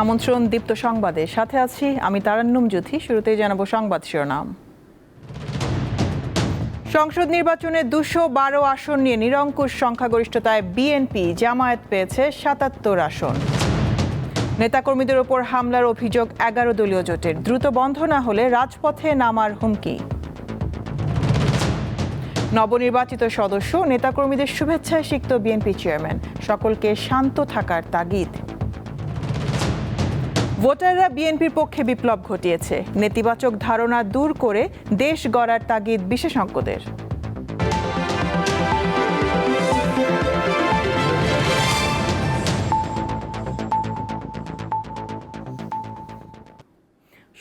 আমন্ত্রণ দীপ্ত সংবাদে, সাথে আছি আমি তারান্নুম জ্যোতি। শুরুতেই জানাবো সংবাদ শিরোনাম। সংসদ নির্বাচনে 212 আসন নিয়ে নিরঙ্কুশ সংখ্যাগরিষ্ঠতায় বিএনপি, জামায়াত পেয়েছে 77 আসন। নেতাকর্মীদের ওপর হামলার অভিযোগ 11 দলীয় জোটের, দ্রুত বন্ধ না হলে রাজপথে নামার হুমকি। নবনির্বাচিত সদস্য নেতাকর্মীদের শুভেচ্ছায় সিক্ত বিএনপি চেয়ারম্যান, সকলকে শান্ত থাকার তাগিদ। ভোটাররা বিএনপির পক্ষে বিপ্লব ঘটিয়েছে, নেতিবাচক ধারণা দূর করে দেশ গড়ার তাগিদ বিশেষজ্ঞদের।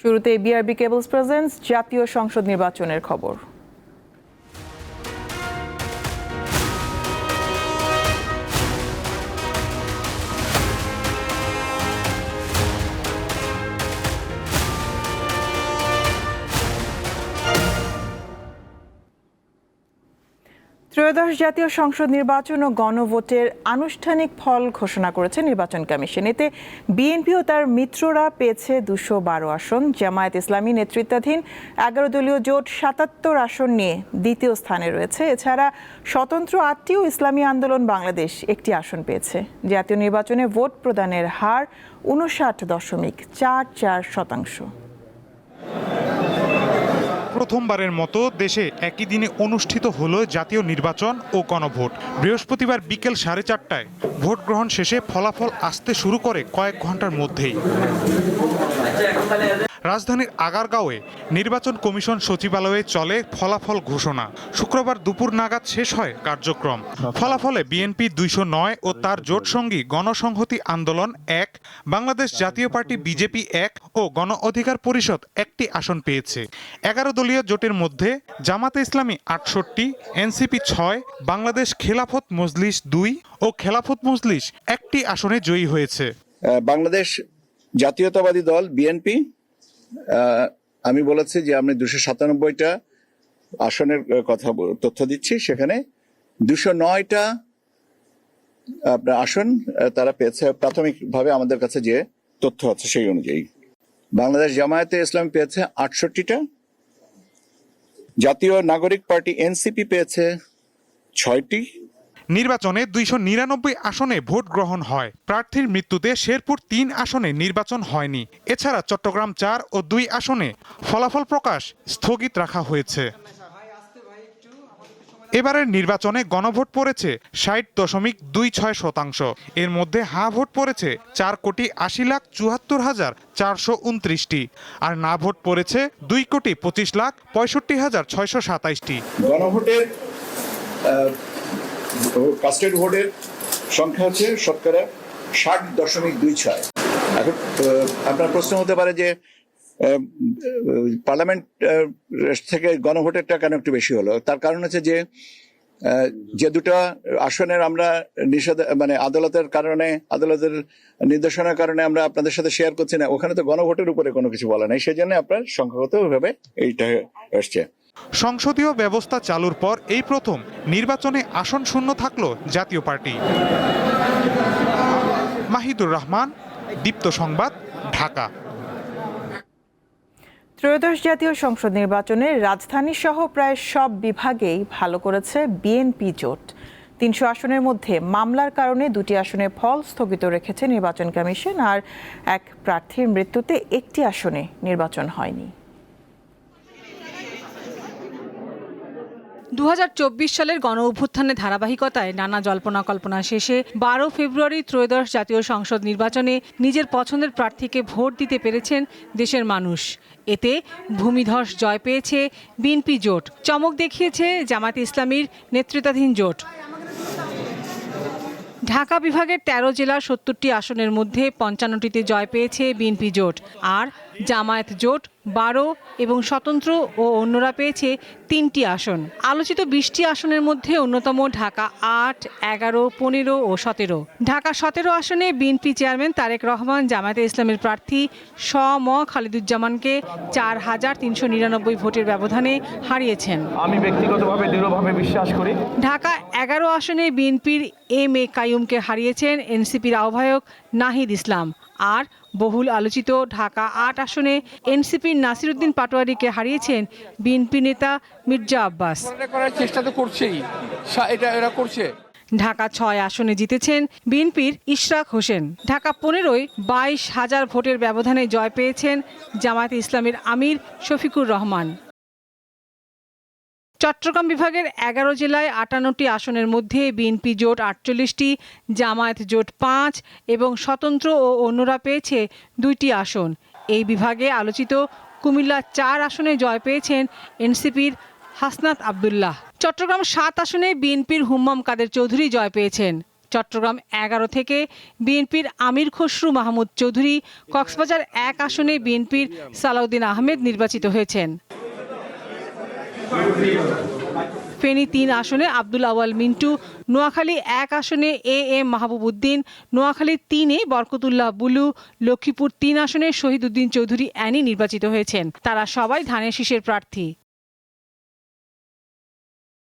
শুরুতে বিআরবি কেবলস প্রেজেন্টস জাতীয় সংসদ নির্বাচনের খবর। ত্রয়োদশ জাতীয় সংসদ নির্বাচন ও গণভোটের আনুষ্ঠানিক ফল ঘোষণা করেছে নির্বাচন কমিশন। এতে বিএনপি ও তার মিত্ররা পেয়েছে 212 আসন। জামায়াত ইসলামী নেতৃত্বাধীন 11 দলীয় জোট 77 আসন নিয়ে দ্বিতীয় স্থানে রয়েছে। এছাড়া স্বতন্ত্র 8টি ও ইসলামী আন্দোলন বাংলাদেশ 1টি আসন পেয়েছে। জাতীয় নির্বাচনে ভোট প্রদানের হার 59.44%। প্রথমবারের মতো দেশে একই দিনে অনুষ্ঠিত হলো জাতীয় নির্বাচন ও গণভোট। বৃহস্পতিবার বিকেল 4:30টায় ভোট গ্রহণ শেষে ফলাফল আসতে শুরু করে কয়েক ঘন্টার মধ্যেই। রাজধানীর আগারগাঁওয়ে নির্বাচন কমিশন সচিবালয়ে চলে ফলাফল ঘোষণা। শুক্রবার দুপুর নাগাদ শেষ হয় কার্যক্রম। ফলাফলে বিএনপি 209 ও তার জোটসঙ্গী গণসংহতি আন্দোলন 1, বাংলাদেশ জাতীয় পার্টি বিজেপি 1 ও গণ অধিকার পরিষদ 1টি আসন পেয়েছে। 11 দলীয় জোটের মধ্যে জামাতে ইসলামী 68, এনসিপি 6, বাংলাদেশ খেলাফত মজলিস 2 ও খেলাফত মজলিস 1টি আসনে জয়ী হয়েছে। বাংলাদেশ জাতীয়তাবাদী দল বিএনপি, আমি বলেছি যে আমি 297টা আসনের কথা তথ্য দিচ্ছি, সেখানে 209টা আপনার আসন তারা পেয়েছে প্রাথমিকভাবে আমাদের কাছে যে তথ্য আছে সেই অনুযায়ী। বাংলাদেশ জামায়াতে ইসলামী পেয়েছে 68টা, জাতীয় নাগরিক পার্টি এনসিপি পেয়েছে 6টি। নির্বাচনে 299 আসনে ভোট গ্রহণ হয়। প্রার্থীর মৃত্যুতে শেরপুর 3 আসনে নির্বাচন হয়নি। এছাড়া চট্টগ্রাম 4 ও 2 আসনে ফলাফল প্রকাশ স্থগিত রাখা হয়েছে। এবারের নির্বাচনে গণভোট পড়েছে 60.26%। এর মধ্যে হ্যাঁ ভোট পড়েছে 4,74,429টি, আর না ভোট পড়েছে 2,25,65,627টি। গণভোটের কাস্টেড ভোটের সংখ্যা হচ্ছে শতকরা 60.26। এখন আপনার প্রশ্ন হতে পারে যে পার্লামেন্ট থেকে গণভোটেরটা কেন একটু বেশি হলো। তার কারণ হচ্ছে যে দুটো আসনের আমরা আদালতের নির্দেশনার কারণে আমরা আপনাদের সাথে শেয়ার করছি না, ওখানে তো গণভোটের উপরে কোনো কিছু বলা নাই, সেই জন্য আপনার সংখ্যাগতভাবে এইটা এসছে। সংসদীয় ব্যবস্থা চালুর পর এই প্রথম নির্বাচনে আসন শূন্য থাকলো জাতীয় পার্টি। মাহিদুর রহমান, দীপ্ত সংবাদ, ঢাকা। ত্রয়োদশ জাতীয় সংসদ নির্বাচনে রাজধানী সহ প্রায় সব বিভাগেই ভালো করেছে বিএনপি জোট। 300 আসনের মধ্যে মামলার কারণে 2টি আসনে ফল স্থগিত রেখেছে নির্বাচন কমিশন, আর এক প্রার্থীর মৃত্যুতে 1টি আসনে নির্বাচন হয়নি। 2024 সালের গণ অভ্যুত্থানের ধারাবাহিকতায় নানা জল্পনা কল্পনা শেষে 12 ফেব্রুয়ারি ত্রয়োদশ জাতীয় সংসদ নির্বাচনে নিজের পছন্দের প্রার্থীকে ভোট দিতে পেরেছেন দেশের মানুষ। এতে ভূমিধস জয় পেয়েছে বিএনপি জোট, চমক দেখিয়েছে জামায়াত ইসলামীর নেতৃত্বাধীন জোট। ঢাকা বিভাগের 13 জেলার 70টি আসনের মধ্যে 55টিতে জয় পেয়েছে বিএনপি জোট, আর জামায়াত জোট 12 এবং স্বতন্ত্র ও অন্যরা পেয়েছে 3টি আসন। আলোচিত 20টি আসনের মধ্যে অন্যতম ঢাকা 8, 11, 15 ও 17। ঢাকা 17 আসনে বিএনপি চেয়ারম্যান তারেক রহমান জামায়াতে ইসলামের প্রার্থী ম খালিদুজ্জামানকে 4,399 ভোটের ব্যবধানে হারিয়েছেন। আমি ব্যক্তিগতভাবে দৃঢ়ভাবে বিশ্বাস করি। ঢাকা 11 আসনে বিএনপির এম এ কাইয়ুমকে হারিয়েছেন এনসিপির আহ্বায়ক নাহিদ ইসলাম। আর বহুল আলোচিত ঢাকা 8 আসনে এনসিপির নাসিরউদ্দিন পাটোয়ারীকে হারিয়েছেন বিএনপি নেতা মির্জা আব্বাস। করার চেষ্টা তো করছেই, এটা এরা করছে। ঢাকা 6 আসনে জিতেছেন বিএনপির ইশরাক হোসেন। ঢাকা 15-য় 22,000 ভোটের ব্যবধানে জয় পেয়েছেন জামায়াতে ইসলামের আমির শফিকুর রহমান। চট্টগ্রাম বিভাগের 11 জেলায় 58টি আসনের মধ্যে বিএনপি জোট 48টি, জামায়াত জোট 5 এবং স্বতন্ত্র ও অন্যরা পেয়েছে 2টি আসন। এই বিভাগে আলোচিত কুমিল্লা 4 আসনে জয় পেয়েছেন এনসিপির হাসনাত আব্দুল্লাহ। চট্টগ্রাম 7 আসনে বিএনপির হুম্মাম কাদের চৌধুরী জয় পেয়েছেন। চট্টগ্রাম 11 থেকে বিএনপির আমির খসরু মাহমুদ চৌধুরী, কক্সবাজার 1 আসনে বিএনপির সালাউদ্দিন আহমেদ নির্বাচিত হয়েছেন। ফেনী 3 আসনে আব্দুল আওয়াল মিন্টু, নোয়াখালী 1 আসনে এ এম মাহবুব উদ্দিন, নোয়াখালী 3-এ বরকতুল্লাহ বুলু, লক্ষ্মীপুর 3 আসনে শহীদ উদ্দিন চৌধুরী অ্যানি নির্বাচিত হয়েছেন। তারা সবাই ধানের শীষের প্রার্থী।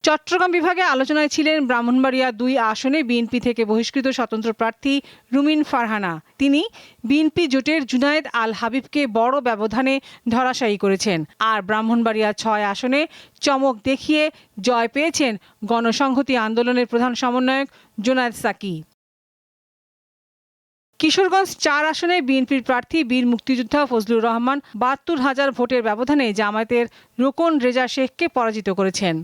চট্টগ্রাম বিভাগে আলোচনায় ছিলেন ব্রাহ্মণবাড়িয়া 2 আসনে বিএনপি থেকে বহিষ্কৃত স্বতন্ত্র প্রার্থী রুমিন ফারহানা। তিনি বিএনপি জোটের জুনায়েদ আল হাবিবকে বড় ব্যবধানে ধরাশায়ী করেছেন। আর ব্রাহ্মণবাড়িয়া 6 আসনে চমক দেখিয়ে জয় পেয়েছেন গণসংহতি আন্দোলনের প্রধান সমন্বয়ক জোনায়েদ সাকি। কিশোরগঞ্জ 4 আসনে বিএনপির প্রার্থী বীর মুক্তিযোদ্ধা ফজলুর রহমান 72,000 ভোটের ব্যবধানে জামায়াতের রোকন রেজা শেখকে পরাজিত করেছেন।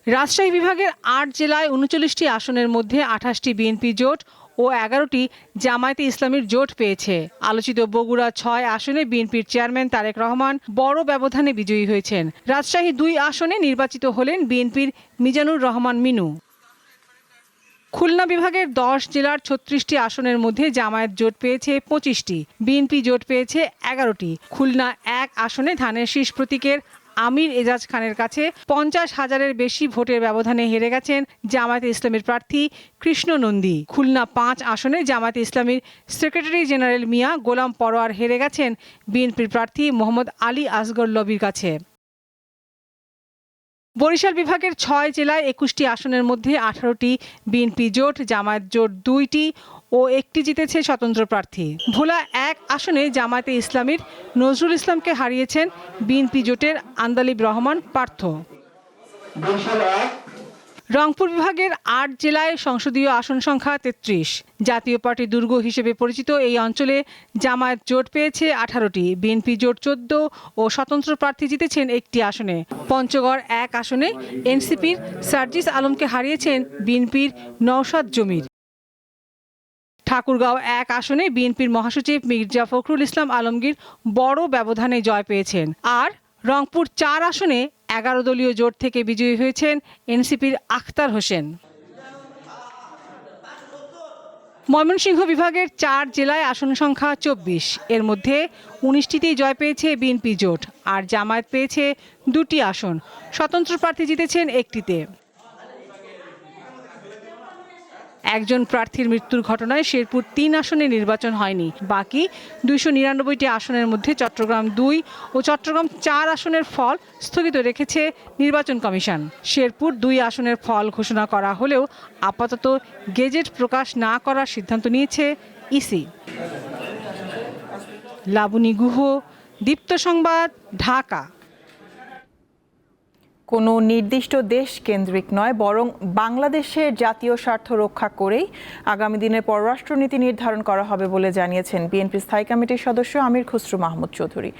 রাজশাহী বিভাগের 8 জেলায় 39টি আসনের মধ্যে 28টি বিএনপি জোট ও 11টি জামায়াতে ইসলামীর জোট পেয়েছে। আলোচিত বগুড়া 6 আসনে বিএনপির চেয়ারম্যান তারেক রহমান বড় ব্যবধানে বিজয়ী হয়েছেন। রাজশাহী 2 আসনে নির্বাচিত হলেন বিএনপির মিজানুর রহমান মিনু। খুলনা বিভাগের 10 জেলার 36টি আসনের মধ্যে জামায়াত জোট পেয়েছে 25টি, বিএনপি জোট পেয়েছে 11টি। খুলনা 1 আসনে ধানের শীষ প্রতীকের আমির এজাজ খানের কাছে 50,000-এর বেশি ভোটের ব্যবধানে হেরে গেছেন জামায়াতে ইসলামীর প্রার্থী কৃষ্ণ নন্দী। খুলনা 5 আসনে জামায়াতে ইসলামীর সেক্রেটারি জেনারেল মিয়া গোলাম পরোয়ার হেরে গেছেন বিএনপির প্রার্থী মোহাম্মদ আলী আসগর লবির কাছে। বরিশাল বিভাগের 6 জেলায় 21টি আসনের মধ্যে 18টি বিএনপি জোট, জামায়াত জোট 2টি ও 1টি জিতেছে স্বতন্ত্র প্রার্থী। ভোলা 1 আসনে জামায়াতে ইসলামীর নজরুল ইসলামকে হারিয়েছেন বিএনপি জোটের আন্দালিব রহমান পার্থ। রংপুর বিভাগের 8 জেলায় সংসদীয় আসন সংখ্যা 33। জাতীয় পার্টি দুর্গ হিসেবে পরিচিত এই অঞ্চলে জামায়াত জোট পেয়েছে 18টি, বিএনপি জোট 14 ও স্বতন্ত্র প্রার্থী জিতেছেন 1টি আসনে। পঞ্চগড় 1 আসনে এনসিপির সার্জিস আলমকে হারিয়েছেন বিএনপির নওশাদ জমির। ঠাকুরগাঁও 1 আসনে বিএনপির মহাসচিব মির্জা ফখরুল ইসলাম আলমগীর বড় ব্যবধানে জয় পেয়েছেন। আর রংপুর 4 আসনে 11 দলীয় জোট থেকে বিজয়ী হয়েছেন এনসিপির আখতার হোসেন। ময়মনসিংহ বিভাগের 4 জেলায় আসন সংখ্যা 24। এর মধ্যে 19টিতেই জয় পেয়েছে বিএনপি জোট, আর জামায়াত পেয়েছে 2টি আসন। স্বতন্ত্র প্রার্থী জিতেছেন 1টিতে। একজন প্রার্থীর মৃত্যুর ঘটনায় শেরপুর 3 আসনে নির্বাচন হয়নি। বাকি 299টি আসনের মধ্যে চট্টগ্রাম 2 ও চট্টগ্রাম 4 আসনের ফল স্থগিত রেখেছে নির্বাচন কমিশন। শেরপুর 2 আসনের ফল ঘোষণা করা হলেও আপাতত গেজেট প্রকাশ না করার সিদ্ধান্ত নিয়েছে ইসি। লাবণী গুহ, দীপ্ত সংবাদ, ঢাকা। কোনো নির্দিষ্ট দেশ কেন্দ্রিক নয়, বরং বাংলাদেশের জাতীয় স্বার্থ রক্ষা করেই আগামী দিনের পররাষ্ট্রনীতি নির্ধারণ করা হবে বলে জানিয়েছেন বিএনপি স্থায়ী কমিটির সদস্য আমির খসরু মাহমুদ চৌধুরী।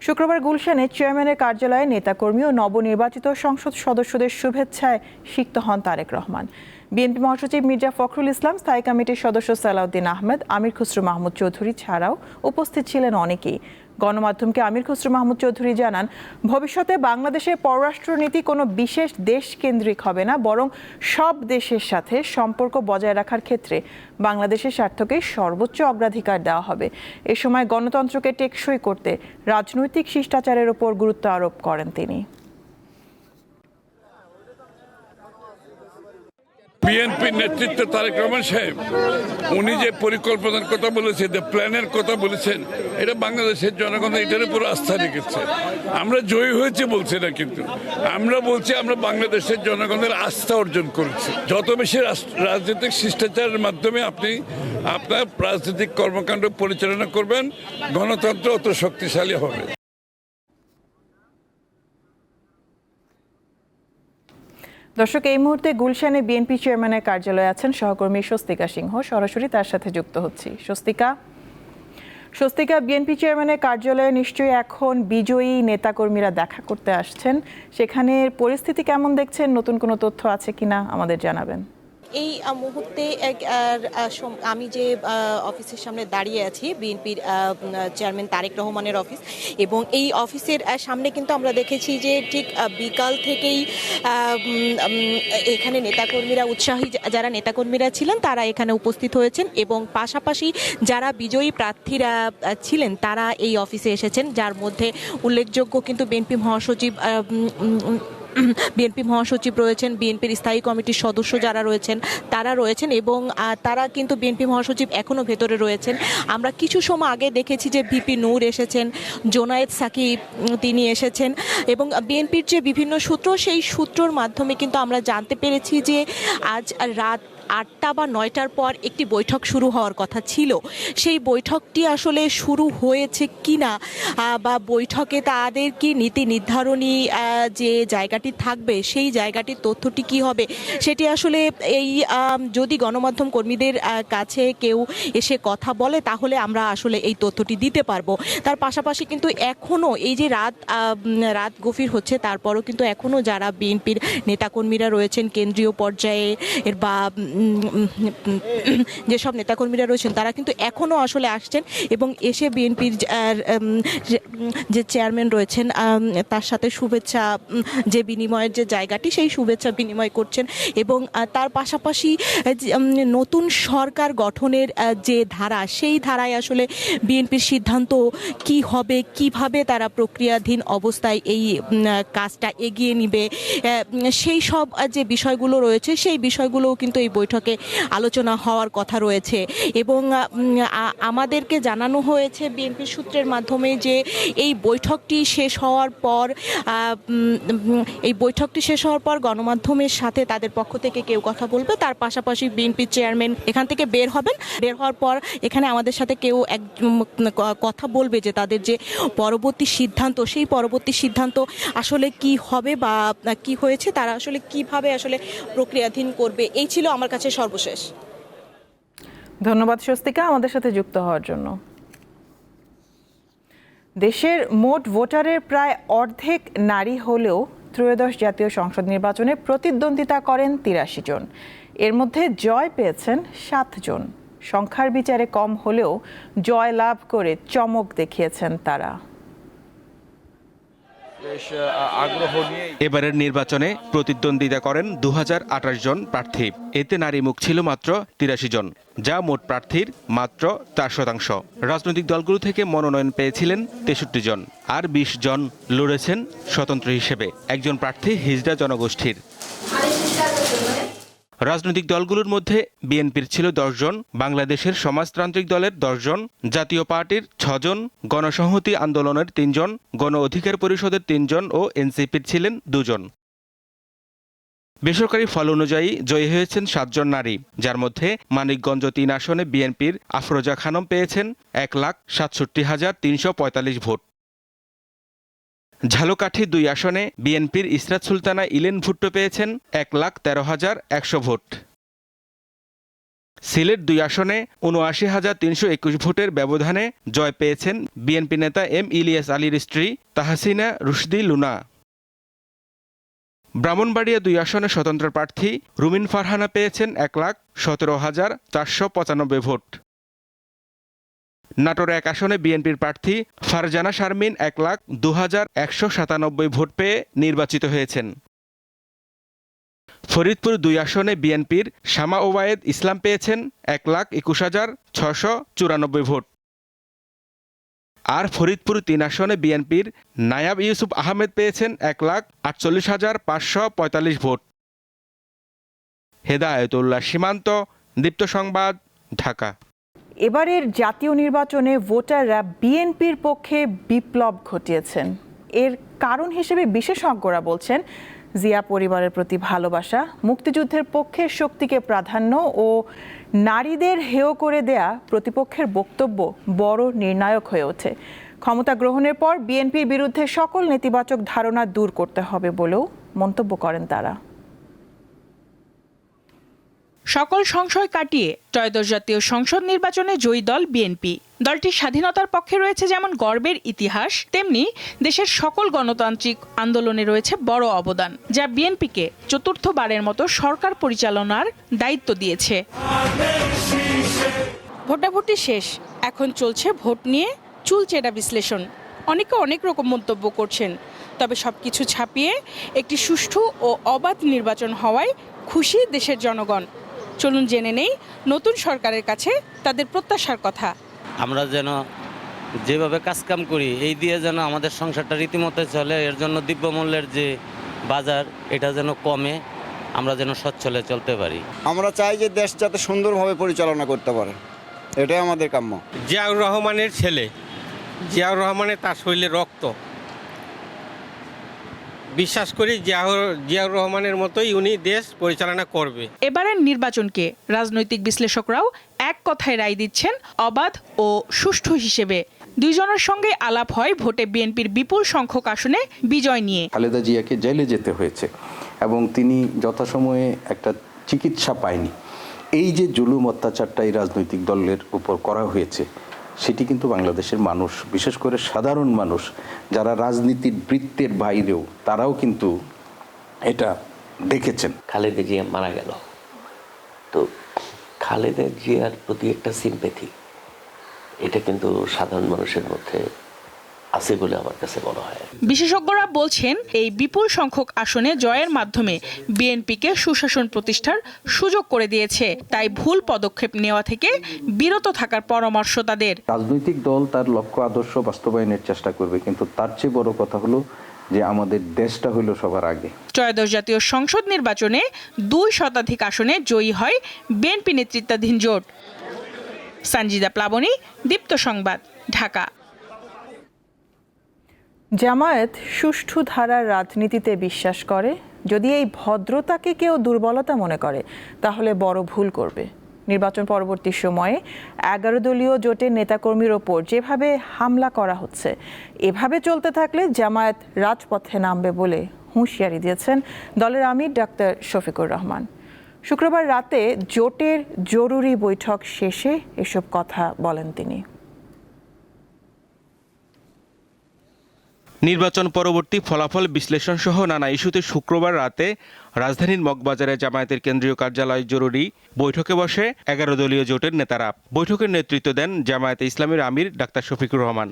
শুক্রবার গুলশানে চেয়ারম্যানের কার্যালয়ে নেতাকর্মী ও নবনির্বাচিত সংসদ সদস্যদের শুভেচ্ছায় সিক্ত হন তারেক রহমান। বিএনপি মহাসচিব মির্জা ফখরুল ইসলাম, স্থায়ী কমিটির সদস্য সালাউদ্দিন আহমেদ, আমির খসরু মাহমুদ চৌধুরী ছাড়াও উপস্থিত ছিলেন অনেকেই। গণমাধ্যমকে আমির খসরু মাহমুদ চৌধুরী জানান, ভবিষ্যতে বাংলাদেশের পররাষ্ট্রনীতি কোনো বিশেষ দেশ কেন্দ্রিক হবে না, বরং সব দেশের সাথে সম্পর্ক বজায় রাখার ক্ষেত্রে বাংলাদেশের স্বার্থকে সর্বোচ্চ অগ্রাধিকার দেওয়া হবে। এ সময় গণতন্ত্রকে টেকসই করতে রাজনৈতিক শিষ্টাচারের ওপর গুরুত্ব আরোপ করেন তিনি। বিএনপির নেতৃত্বে তারেক রহমান সাহেব উনি যে পরিকল্পনার কথা বলেছেন, যে প্ল্যানের কথা বলেছেন, এটা বাংলাদেশের জনগণ এটার উপর আস্থা রেখেছে। আমরা জয়ী হয়েছে বলছি না, কিন্তু আমরা বলছি আমরা বাংলাদেশের জনগণের আস্থা অর্জন করেছি। যত বেশি রাজনৈতিক শিষ্টাচারের মাধ্যমে আপনি আপনার রাজনৈতিক কর্মকাণ্ড পরিচালনা করবেন, গণতন্ত্র অত শক্তিশালী হবে। দর্শক, এই মুহূর্তে গুলশানে বিএনপি চেয়ারম্যানের কার্যালয়ে আছেন সহকর্মী স্বস্তিকা সিংহ। সরাসরি তার সাথে যুক্ত হচ্ছি। স্বস্তিকা, বিএনপি চেয়ারম্যানের কার্যালয়ে নিশ্চয়ই এখন বিজয়ী নেতাকর্মীরা দেখা করতে আসছেন, সেখানে পরিস্থিতি কেমন দেখছেন? নতুন কোনো তথ্য আছে কিনা আমাদের জানাবেন। এই মুহূর্তে আমি যে অফিসের সামনে দাঁড়িয়ে আছি, বিএনপির চেয়ারম্যান তারেক রহমানের অফিস, এবং এই অফিসের সামনে কিন্তু আমরা দেখেছি যে ঠিক বিকাল থেকেই এখানে নেতাকর্মীরা, উৎসাহী যারা নেতাকর্মীরা ছিলেন তারা এখানে উপস্থিত হয়েছেন, এবং পাশাপাশি যারা বিজয়ী প্রার্থীরা ছিলেন তারা এই অফিসে এসেছেন, যার মধ্যে উল্লেখযোগ্য কিন্তু বিএনপি মহাসচিব রয়েছেন, বিএনপির স্থায়ী কমিটির সদস্য যারা রয়েছেন তারা রয়েছেন, এবং তারা কিন্তু বিএনপি মহাসচিব এখনও ভেতরে রয়েছেন। আমরা কিছু সময় আগে দেখেছি যে ভিপি নূর এসেছেন, জোনায়েদ সাকিব তিনি এসেছেন, এবং বিএনপির যে বিভিন্ন সূত্র, সেই সূত্রর মাধ্যমে কিন্তু আমরা জানতে পেরেছি যে আজ রাত 8টা বা 9টার পর একটি বৈঠক শুরু হওয়ার কথা ছিল। সেই বৈঠকটি আসলে শুরু হয়েছে কিনা, বা বৈঠকে তাদের কি নীতি নির্ধারণী যে জায়গাটি থাকবে সেই জায়গাটির তথ্যটি কি হবে, সেটি আসলে এই যদি গণমাধ্যম কর্মীদের কাছে কেউ এসে কথা বলে তাহলে আমরা আসলে এই তথ্যটি দিতে পারবো। তার পাশাপাশি কিন্তু এখনও এই যে রাত গভীর হচ্ছে, তারপরও কিন্তু এখনও যারা বিএনপির নেতাকর্মীরা রয়েছেন কেন্দ্রীয় পর্যায়ে বা যেসব নেতাকর্মীরা রয়েছেন তারা কিন্তু এখনও আসলে আসছেন, এবং এসে বিএনপির যে চেয়ারম্যান রয়েছেন তার সাথে শুভেচ্ছা যে বিনিময়ের যে জায়গাটি, সেই শুভেচ্ছা বিনিময় করছেন। এবং তার পাশাপাশি নতুন সরকার গঠনের যে ধারা, সেই ধারায় আসলে বিএনপির সিদ্ধান্ত কি হবে, কিভাবে তারা প্রক্রিয়াধীন অবস্থায় এই কাজটা এগিয়ে নিবে, সেই সব যে বিষয়গুলো রয়েছে সেই বিষয়গুলোও কিন্তু এই বৈঠকে আলোচনা হওয়ার কথা রয়েছে। এবং আমাদেরকে জানানো হয়েছে বিএনপি সূত্রের মাধ্যমে যে এই বৈঠকটি শেষ হওয়ার পর গণমাধ্যমের সাথে তাদের পক্ষ থেকে কেউ কথা বলবে। তার পাশাপাশি বিএনপির চেয়ারম্যান এখান থেকে বের হওয়ার পর এখানে আমাদের সাথে কেউ কথা বলবে যে তাদের যে পরবর্তী সিদ্ধান্ত, সেই পরবর্তী সিদ্ধান্ত আসলে কি হবে বা কি হয়েছে, তারা আসলে কিভাবে আসলে প্রক্রিয়াধীন করবে। এই ছিল আমার কাছে সর্বশেষ। ধন্যবাদ স্বস্তিকা আমাদের সাথে যুক্ত হওয়ার জন্য। দেশের মোট ভোটারের প্রায় অর্ধেক নারী হলেও ত্রয়োদশ জাতীয় সংসদ নির্বাচনে প্রতিদ্বন্দ্বিতা করেন 83 জন। এর মধ্যে জয় পেয়েছেন 7 জন। সংখ্যার বিচারে কম হলেও জয় লাভ করে চমক দেখিয়েছেন তারা। এবারের নির্বাচনে প্রতিদ্বন্দ্বিতা করেন 2028 জন প্রার্থী। এতে নারী মুখ ছিল মাত্র 83 জন, যা মোট প্রার্থীর মাত্র 4%। রাজনৈতিক দলগুলো থেকে মনোনয়ন পেয়েছিলেন 63 জন, আর 20 জন লড়েছেন স্বতন্ত্র হিসেবে। একজন প্রার্থী হিজড়া জনগোষ্ঠীর। রাজনৈতিক দলগুলোর মধ্যে বিএনপির ছিল 10 জন, বাংলাদেশের সমাজতান্ত্রিক দলের 10 জন, জাতীয় পার্টির 6 জন, গণসংহতি আন্দোলনের 3 জন, গণ অধিকার পরিষদের 3 জন ও এনসিপির ছিলেন 2 জন। বেসরকারি ফল অনুযায়ী জয়ী হয়েছেন 7 জন নারী, যার মধ্যে মানিকগঞ্জ 3 আসনে বিএনপির আফরোজা খানম পেয়েছেন 1,67,345 ভোট। ঝালকাঠি 2 আসনে বিএনপির ইসরাত সুলতানা ইলেন ভুট্টো পেয়েছেন 1,13,100 ভোট। সিলেট 2 আসনে ৭৯,৩২১ ভোটের ব্যবধানে জয় পেয়েছেন বিএনপি নেতা এম ইলিয়াস আলীর স্ত্রী তাহসিনা রুশদি লুনা। ব্রাহ্মণবাড়িয়া 2 আসনে স্বতন্ত্র প্রার্থী রুমিন ফারহানা পেয়েছেন 1,17,495 ভোট। নাটোর 1 আসনে বিএনপির প্রার্থী ফারজানা শারমিন 1,02,197 ভোট পেয়ে নির্বাচিত হয়েছেন। ফরিদপুর 2 আসনে বিএনপির শামা ওবায়েদ ইসলাম পেয়েছেন 1,21,694 ভোট। আর ফরিদপুর 3 আসনে বিএনপির নায়াব ইউসুফ আহমেদ পেয়েছেন 1,48,545 ভোট। হেদায়েতুল্লাহ সীমান্ত, দীপ্ত সংবাদ, ঢাকা। এবারের জাতীয় নির্বাচনে ভোটাররা বিএনপির পক্ষে বিপ্লব ঘটিয়েছেন। এর কারণ হিসেবে বিশেষজ্ঞরা বলছেন জিয়া পরিবারের প্রতি ভালোবাসা, মুক্তিযুদ্ধের পক্ষের শক্তিকে প্রাধান্য ও নারীদের হেয় করে দেয়া প্রতিপক্ষের বক্তব্য বড় নির্ণায়ক হয়ে ওঠে। ক্ষমতা গ্রহণের পর বিএনপির বিরুদ্ধে সকল নেতিবাচক ধারণা দূর করতে হবে বলেও মন্তব্য করেন তারা। সকল সংশয় কাটিয়ে ত্রয়োদশ জাতীয় সংসদ নির্বাচনে জয়ী দল বিএনপি। দলটির স্বাধীনতার পক্ষে রয়েছে যেমন গর্বের ইতিহাস, তেমনি দেশের সকল গণতান্ত্রিক আন্দোলনে রয়েছে বড় অবদান, যা বিএনপিকে চতুর্থবারের মতো সরকার পরিচালনার দায়িত্ব দিয়েছে। ভোটাভুটি শেষ, এখন চলছে ভোট নিয়ে চুলচেরা বিশ্লেষণ। অনেকে অনেক রকম মন্তব্য করছেন, তবে সবকিছু ছাপিয়ে একটি সুষ্ঠু ও অবাধ নির্বাচন হওয়ায় খুশি দেশের জনগণ। চলুন জেনে নেই নতুন সরকারের কাছে তাদের প্রত্যাশার কথা। আমরা যেন যেভাবে কাজকাম করি এই দিয়ে যেন আমাদের সংসারটা রীতিমতো চলে, এর জন্য দ্রব্যমূল্যের যে বাজার এটা যেন কমে, আমরা যেন সচ্ছলে চলতে পারি। আমরা চাই যে দেশ যাতে সুন্দরভাবে পরিচালনা করতে পারে, এটাই আমাদের কাম্য। জিয়াউর রহমানের ছেলে, জিয়াউর রহমানের তার শরীরে রক্ত, বিশ্বাস করি জিয়াউর রহমানের মতোই উনি দেশ পরিচালনা করবে। এবারের নির্বাচনকে রাজনৈতিক বিশ্লেষকরাও এক কথায় রায় দিচ্ছেন অবাধ ও সুষ্ঠু হিসেবে। দুইজনের সঙ্গে আলাপ হয় ভোটে বিএনপির বিপুল সংখ্যক আসনে বিজয় নিয়ে। খালেদা জিয়াকে জেলে যেতে হয়েছে এবং তিনি যথাসময়ে একটা চিকিৎসা পায়নি। এই যে জুলুম অত্যাচারটা এই রাজনৈতিক দলের উপর করা হয়েছে, সেটি কিন্তু বাংলাদেশের মানুষ, বিশেষ করে সাধারণ মানুষ যারা রাজনীতির বৃত্তের বাইরেও, তারাও কিন্তু এটা দেখেছেন। খালেদা জিয়া মারা গেল, তো খালেদা জিয়ার প্রতি একটা সিম্প্যাথি, এটা কিন্তু সাধারণ মানুষের মধ্যে আছে বলে আমার কাছে মনে হয়। বিশেষজ্ঞরা বলছেন এই বিপুল সংখ্যক আসনে জয়ের মাধ্যমে বিএনপিকে সুশাসন প্রতিষ্ঠার সুযোগ করে দিয়েছে, তাই ভুল পদক্ষেপ নেওয়া থেকে বিরত থাকার পরামর্শ তাদের। রাজনৈতিক দল তার লক্ষ্য আদর্শ বাস্তবায়নের চেষ্টা করবে, কিন্তু তার চেয়ে বড় কথা হলো যে আমাদের দেশটা হলো সবার আগে। ত্রয়োদশ জাতীয় সংসদ নির্বাচনে 2 শতাধিক আসনে জয়ী হয় বিএনপি নেতৃত্বাধীন জোট। সঞ্জিদা প্লাবনী, দীপ্ত সংবাদ, ঢাকা। জামায়াত সুষ্ঠু ধারার রাজনীতিতে বিশ্বাস করে। যদি এই ভদ্রতাকে কেউ দুর্বলতা মনে করে তাহলে বড় ভুল করবে। নির্বাচন পরবর্তী সময়ে 11 দলীয় জোটের নেতাকর্মীর ওপর যেভাবে হামলা করা হচ্ছে, এভাবে চলতে থাকলে জামায়াত রাজপথে নামবে বলে হুঁশিয়ারি দিয়েছেন দলের আমির ডাক্তার শফিকুর রহমান। শুক্রবার রাতে জোটের জরুরি বৈঠক শেষে এসব কথা বলেন তিনি। নির্বাচন পরবর্তী ফলাফল বিশ্লেষণ সহ নানা ইস্যুতে শুক্রবার রাতে রাজধানীর মগবাজারে জামায়াতের কেন্দ্রীয় কার্যালয় জরুরি বৈঠকে বসে 11 দলীয় জোটের নেতারা। বৈঠকের নেতৃত্ব দেন জামায়াতে ইসলামীর আমির ডাক্তার শফিকুর রহমান।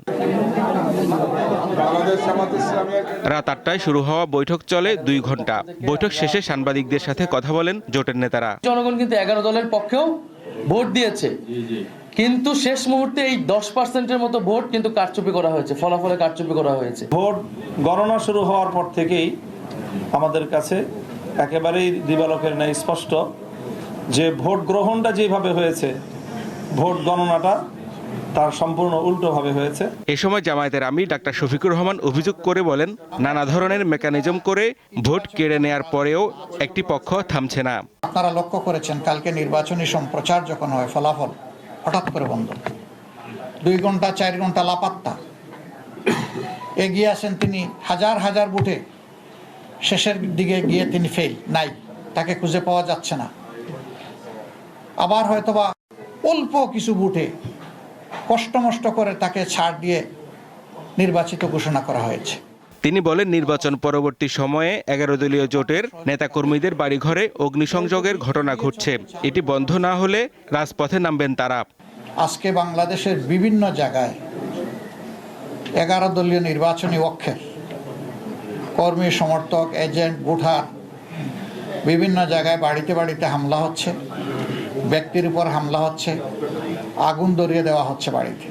রাত 8টায় শুরু হওয়া বৈঠক চলে 2 ঘন্টা। বৈঠক শেষে সাংবাদিকদের সাথে কথা বলেন জোটের নেতারা। জনগণ কিন্তু 11 দলের পক্ষেও ভোট দিয়েছে, কিন্তু শেষ মুহূর্তে এই 10%-এর মতো ভোট কিন্তু কারচুপি করা হয়েছে, ফলাফলে কারচুপি করা হয়েছে। ভোট গণনা শুরু হওয়ার পর থেকেই আমাদের কাছে একেবারেই দিবালোকের ন্যায় স্পষ্ট যে ভোট গ্রহণটা যেভাবে হয়েছে, ভোট গণনাটা তার সম্পূর্ণ উল্টোভাবে হয়েছে। এ সময় জামায়াতের আমির ডাক্তার শফিকুর রহমান অভিযোগ করে বলেন, নানা ধরনের মেকানিজম করে ভোট কেড়ে নেয়ার পরেও একটি পক্ষ থামছে না। আপনারা লক্ষ্য করেছেন কালকে নির্বাচনী সম্প্রচার যখন হয়, ফলাফল হঠাৎ করে বন্ধ, 2 ঘন্টা 4 ঘন্টা লাপাত্তা। এগিয়ে আসেন তিনি হাজার হাজার বুথে, শেষের দিকে গিয়ে তিনি ফেল, নাই, তাকে খুঁজে পাওয়া যাচ্ছে না। আবার হয়তোবা অল্প কিছু বুথে কষ্ট করে তাকে ছাড় দিয়ে নির্বাচিত ঘোষণা করা হয়েছে। তিনি বলেন, নির্বাচন পরবর্তী সময়ে 11 দলীয় জোটের নেতাকর্মীদের বাড়িঘরে অগ্নিসংযোগের ঘটনা ঘটছে। এটি বন্ধ না হলে রাজপথে নামবেন তারা। আজকে বাংলাদেশের বিভিন্ন জায়গায় 11 দলীয় নির্বাচনী অক্ষের কর্মী, সমর্থক, এজেন্ট, ভোটার বিভিন্ন জায়গায় বাড়িতে বাড়িতে হামলা হচ্ছে, ব্যক্তির উপর হামলা হচ্ছে, আগুন ধরিয়ে দেওয়া হচ্ছে বাড়িতে।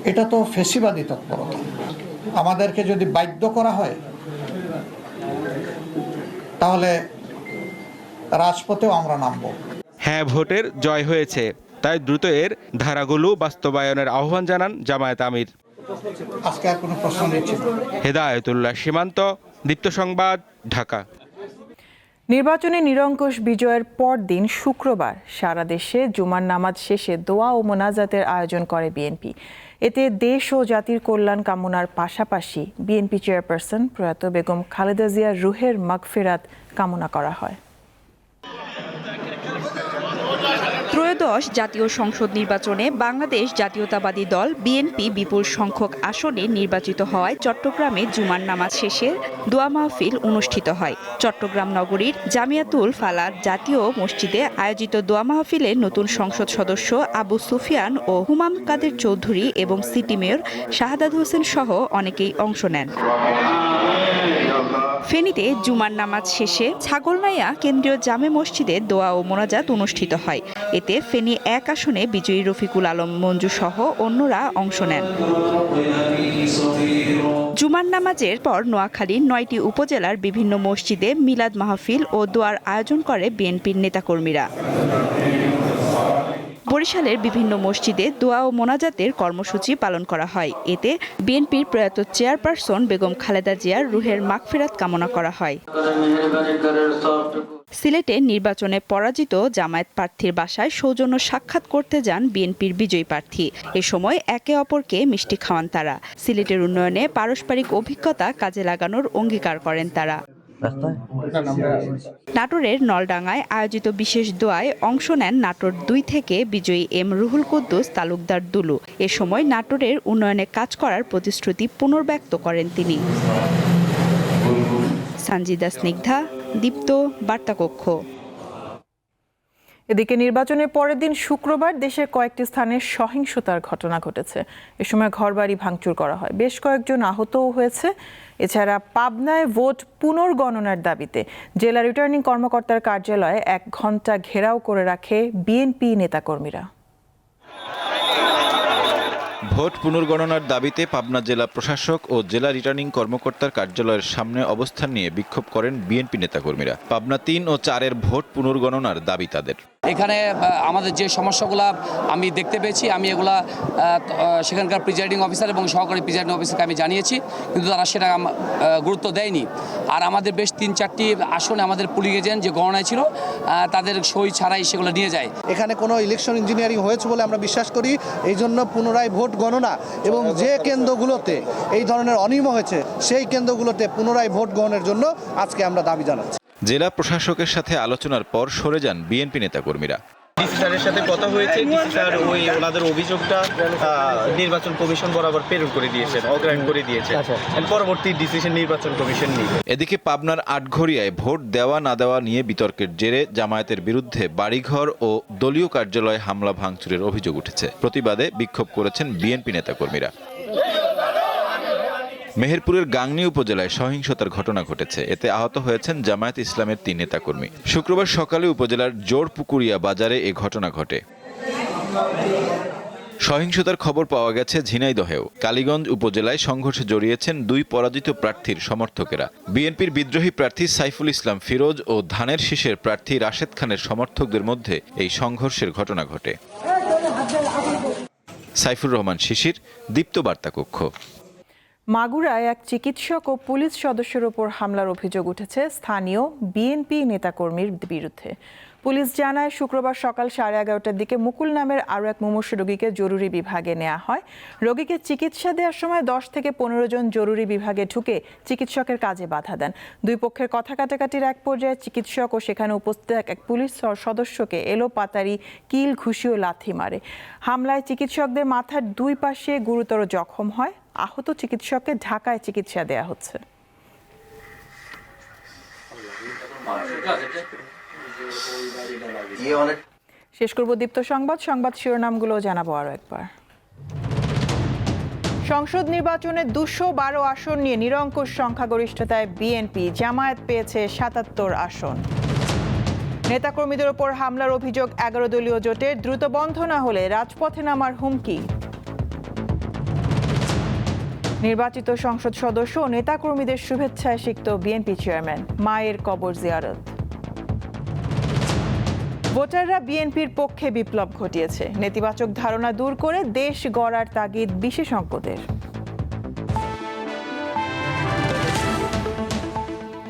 এটা তো ফ্যাসিবাদী তৎপরতা। আমাদেরকে যদি বাধ্য করা হয় তাহলে রাজপথেও আমরা নামবো। হ্যাঁ ভোটের জয় হয়েছে, তাই দ্রুত এর ধারাগুলো বাস্তবায়নের আহ্বান জানান জামায়াত আমির। আজকে আর কোনো প্রশ্ন নিচ্ছি না। হেদায়েতুল্লাহ সীমান্ত, দীপ্ত সংবাদ, ঢাকা। নির্বাচনে নিরঙ্কুশ বিজয়ের পরদিন শুক্রবার সারা দেশে জুমার নামাজ শেষে দোয়া ও মোনাজাতের আয়োজন করে বিএনপি। এতে দেশ ও জাতির কল্যাণ কামনার পাশাপাশি বিএনপি চেয়ারপারসন প্রয়াত বেগম খালেদা জিয়ার রুহের মাগফিরাত কামনা করা হয়। ত্রয়োদশ জাতীয় সংসদ নির্বাচনে বাংলাদেশ জাতীয়তাবাদী দল বিএনপি বিপুল সংখ্যক আসনে নির্বাচিত হওয়ায় চট্টগ্রামে জুমার নামাজ শেষে দোয়া মাহফিল অনুষ্ঠিত হয়। চট্টগ্রাম নগরীর জামিয়াতুল ফালাহ জাতীয় মসজিদে আয়োজিত দোয়া মাহফিলে নতুন সংসদ সদস্য আবু সুফিয়ান ও হুমাম কাদের চৌধুরী এবং সিটি মেয়র শাহাদাত হোসেন সহ অনেকেই অংশ নেন। ফেনীতে জুমার নামাজ শেষে ছাগলনাইয়া কেন্দ্রীয় জামে মসজিদে দোয়া ও মোনাজাত অনুষ্ঠিত হয়। এতে ফেনী 1 আসনে বিজয়ী রফিকুল আলম মঞ্জু সহ অন্যরা অংশ নেন। জুমার নামাজের পর নোয়াখালীর 9টি উপজেলার বিভিন্ন মসজিদে মিলাদ মাহফিল ও দোয়ার আয়োজন করে বিএনপির নেতাকর্মীরা। বরিশালের বিভিন্ন মসজিদে দোয়া ও মোনাজাতের কর্মসূচি পালন করা হয়। এতে বিএনপির প্রয়াত চেয়ারপারসন বেগম খালেদা জিয়ার রুহের মাগফিরাত কামনা করা হয়। সিলেটে নির্বাচনে পরাজিত জামায়াত প্রার্থীর বাসায় সৌজন্য সাক্ষাৎ করতে যান বিএনপির বিজয়ী প্রার্থী। এ সময় একে অপরকে মিষ্টি খাওয়ান তারা। সিলেটের উন্নয়নে পারস্পরিক অভিজ্ঞতা কাজে লাগানোর অঙ্গীকার করেন তারা। নাটোরের নলডাঙ্গায় আয়োজিত বিশেষ দোয়ায় অংশ নেন নাটোর 2 থেকে বিজয়ী এম রুহুল কুদ্দুস তালুকদার দুলু। এ সময় নাটোরের উন্নয়নে কাজ করার প্রতিশ্রুতি পুনর্ব্যক্ত করেন তিনি। সঞ্জিদা স্নিগ্ধা, দীপ্ত, বার্তাকক্ষ। এদিকে নির্বাচনের পরের দিন শুক্রবার দেশের কয়েকটি স্থানে সহিংসতার ঘটনা ঘটেছে। এ সময় ঘরবাড়ি ভাঙচুর করা হয়, বেশ কয়েকজন আহতও হয়েছে। এছাড়া পাবনায় ভোট পুনর্গণনার দাবিতে জেলা রিটার্নিং কর্মকর্তার কার্যালয়ে 1 ঘণ্টা ঘেরাও করে রাখে বিএনপি নেতাকর্মীরা। ভোট পুনর্গণনার দাবিতে পাবনা জেলা প্রশাসক ও জেলা রিটার্নিং কর্মকর্তার কার্যালয়ের সামনে অবস্থান নিয়ে বিক্ষোভ করেন বিএনপি নেতাকর্মীরা। পাবনা 3 ও 4-এর ভোট পুনর্গণনার দাবি তাদের। এখানে আমাদের যে সমস্যাগুলো আমি দেখতে পেয়েছি, আমি এগুলা সেখানকার প্রিজাইডিং অফিসার এবং সহকারী প্রিজাইডিং অফিসারকে আমি জানিয়েছি, কিন্তু তারা সেটা গুরুত্ব দেয়নি। আর আমাদের বেশ 3-4টি আসনে আমাদের পুলিং এজেন্ট যে গণনায় ছিল তাদের সই ছাড়াই সেগুলো নিয়ে যায়। এখানে কোনো ইলেকশন ইঞ্জিনিয়ারিং হয়েছে বলে আমরা বিশ্বাস করি। এই জন্য পুনরায় ভোট গণনা এবং যে কেন্দ্রগুলোতে এই ধরনের অনিয়ম হয়েছে সেই কেন্দ্রগুলোতে পুনরায় ভোট গ্রহণের জন্য আজকে আমরা দাবি জানাচ্ছি। জেলা প্রশাসকের সাথে আলোচনার পর সরে যান বিএনপি নেতাকর্মীরা। ডিসি স্যারের সাথে কথা হয়েছে, ডিসি স্যার ওনাদের অভিযোগটা নির্বাচন কমিশন বরাবর প্রেরণ করে দিয়েছেন, অগ্রাহ্য করে দিয়েছেন। পরবর্তী ডিসিশন নির্বাচন কমিশন নিবে। এদিকে পাবনার আটঘরিয়ায় ভোট দেওয়া না দেওয়া নিয়ে বিতর্কের জেরে জামায়াতের বিরুদ্ধে বাড়িঘর ও দলীয় কার্যালয়ে হামলা ভাঙচুরের অভিযোগ উঠেছে। প্রতিবাদে বিক্ষোভ করেছেন বিএনপি নেতাকর্মীরা। মেহেরপুরের গাংনী উপজেলায় সহিংসতার ঘটনা ঘটেছে। এতে আহত হয়েছেন জামায়াত ইসলামের 3 নেতাকর্মী। শুক্রবার সকালে উপজেলার জোরপুকুরিয়া বাজারে এ ঘটনা ঘটে। সহিংসতার খবর পাওয়া গেছে ঝিনাইদহেও। কালীগঞ্জ উপজেলায় সংঘর্ষে জড়িয়েছেন 2 পরাজিত প্রার্থীর সমর্থকেরা। বিএনপির বিদ্রোহী প্রার্থী সাইফুল ইসলাম ফিরোজ ও ধানের শীষের প্রার্থী রাশেদ খানের সমর্থকদের মধ্যে এই সংঘর্ষের ঘটনা ঘটে। সাইফুর রহমান শিশির, দীপ্ত বার্তাকক্ষ। মাগুরায় এক চিকিৎসক ও পুলিশ সদস্যের ওপর হামলার অভিযোগ উঠেছে স্থানীয় বিএনপি নেতাকর্মীর বিরুদ্ধে। পুলিশ জানায়, শুক্রবার সকাল 11:30টার দিকে মুকুল নামের আরও এক মুমূর্ষু রোগীকে জরুরি বিভাগে নেওয়া হয়। রোগীকে চিকিৎসা দেওয়ার সময় 10 থেকে 15 জন জরুরি বিভাগে ঢুকে চিকিৎসকের কাজে বাধা দেন। 2 পক্ষের কথা কাটাকাটির এক পর্যায়ে চিকিৎসক ও সেখানে উপস্থিত এক পুলিশ সদস্যকে এলোপাতাড়ি কিল, ঘুষি ও লাথি মারে। হামলায় চিকিৎসকদের মাথার 2 পাশে গুরুতর জখম হয়। আহত চিকিৎসককে ঢাকায় চিকিৎসা দেওয়া হচ্ছে। শেষ করব দীপ্ত সংবাদ শিরোনামগুলো জানাবো আরো একবার। সংসদ নির্বাচনে 212 আসন নিয়ে নিরঙ্কুশ সংখ্যাগরিষ্ঠতায় বিএনপি, জামায়াত পেয়েছে 77 আসন। নেতাকর্মীদের ওপর হামলার অভিযোগ 11 দলীয় জোটের, দ্রুত বন্ধ না হলে রাজপথে নামার হুমকি। নির্বাচিত সংসদ সদস্য ও নেতাকর্মীদের শুভেচ্ছায় সিক্ত বিএনপি চেয়ারম্যান, মায়ের কবর জিয়ারত। ভোটাররা বিএনপির পক্ষে বিপ্লব ঘটিয়েছে, নেতিবাচক ধারণা দূর করে দেশ গড়ার তাগিদ বিশেষজ্ঞদের।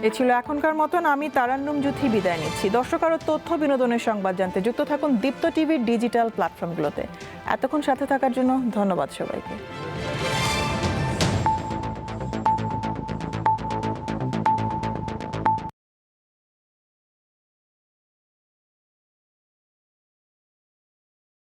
এ ছিল এখনকার মতন। আমি তারান্নুম জুথি বিদায় নিচ্ছি। দর্শক, আরও তথ্য বিনোদনের সংবাদ জানতে যুক্ত থাকুন দীপ্ত টিভির ডিজিটাল প্ল্যাটফর্মগুলোতে। এতক্ষণ সাথে থাকার জন্য ধন্যবাদ সবাইকে।